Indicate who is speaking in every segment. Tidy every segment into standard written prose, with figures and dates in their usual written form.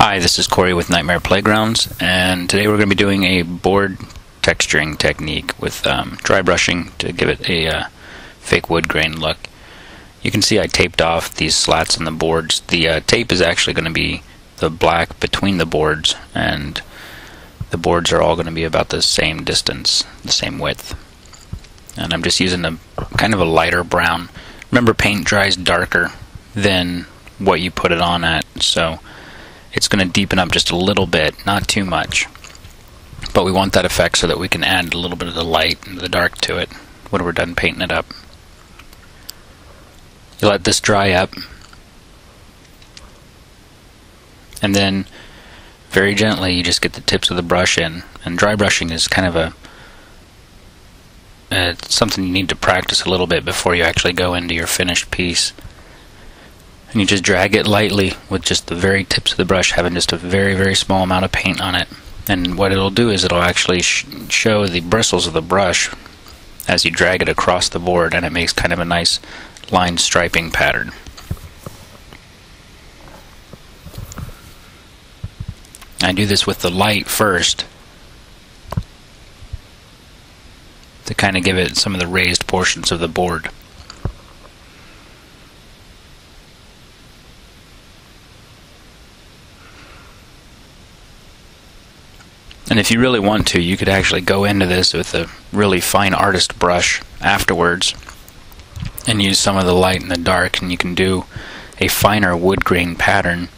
Speaker 1: Hi, this is Corey with Nightmare Playgrounds, and today we're going to be doing a board texturing technique with dry brushing to give it a fake wood grain look. You can see I taped off these slats on the boards. The tape is actually going to be the black between the boards, and the boards are all going to be about the same distance, the same width. And I'm just using a kind of a lighter brown. Remember, paint dries darker than what you put it on at, so it's going to deepen up just a little bit, not too much. But we want that effect so that we can add a little bit of the light and the dark to it when we're done painting it up. You let this dry up, and then very gently you just get the tips of the brush in. And dry brushing is kind of something you need to practice a little bit before you actually go into your finished piece. And you just drag it lightly with just the very tips of the brush, having just a very, very small amount of paint on it. And what it'll do is it'll actually show the bristles of the brush as you drag it across the board, and it makes kind of a nice line striping pattern. I do this with the light first to kind of give it some of the raised portions of the board. And if you really want to, you could actually go into this with a really fine artist brush afterwards and use some of the light and the dark, and you can do a finer wood grain pattern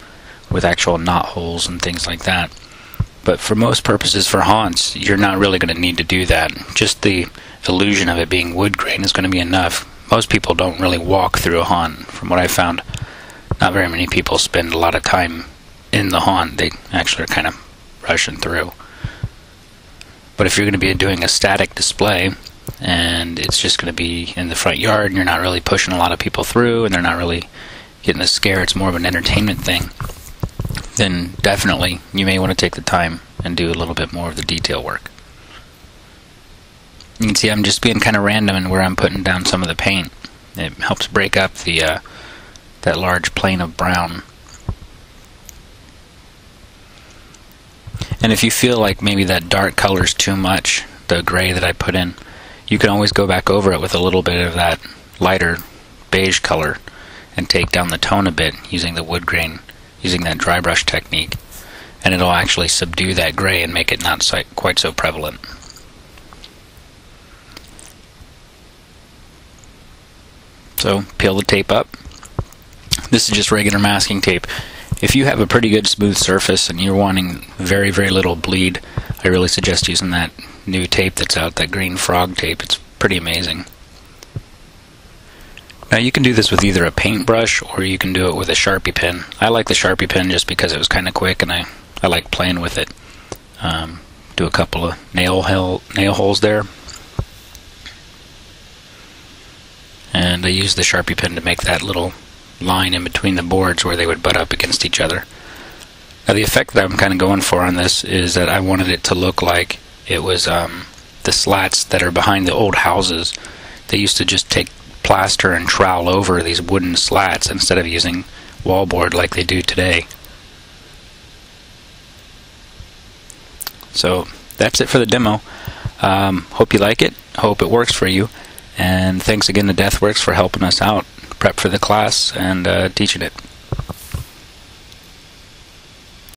Speaker 1: with actual knot holes and things like that. But for most purposes, for haunts, you're not really going to need to do that. Just the illusion of it being wood grain is going to be enough. Most people don't really walk through a haunt. From what I found, not very many people spend a lot of time in the haunt. They actually are kind of rushing through. But if you're going to be doing a static display, and it's just going to be in the front yard, and you're not really pushing a lot of people through, and they're not really getting a scare, it's more of an entertainment thing, then definitely you may want to take the time and do a little bit more of the detail work. You can see I'm just being kind of random in where I'm putting down some of the paint. It helps break up the that large plane of brown. And if you feel like maybe that dark color is too much, the gray that I put in, you can always go back over it with a little bit of that lighter beige color and take down the tone a bit using the wood grain, using that dry brush technique, and it'll actually subdue that gray and make it not quite so prevalent. So peel the tape up. This is just regular masking tape. If you have a pretty good smooth surface and you're wanting very, very little bleed, I really suggest using that new tape that's out, that green frog tape. It's pretty amazing. Now you can do this with either a paintbrush or you can do it with a Sharpie pen. I like the Sharpie pen just because it was kind of quick and I like playing with it. Do a couple of nail holes there. And I use the Sharpie pen to make that little line in between the boards where they would butt up against each other. Now the effect that I'm kind of going for on this is that I wanted it to look like it was the slats that are behind the old houses. They used to just take plaster and trowel over these wooden slats instead of using wallboard like they do today. So that's it for the demo. Hope you like it. Hope it works for you. And thanks again to Deathworkz for helping us out prep for the class and teaching it.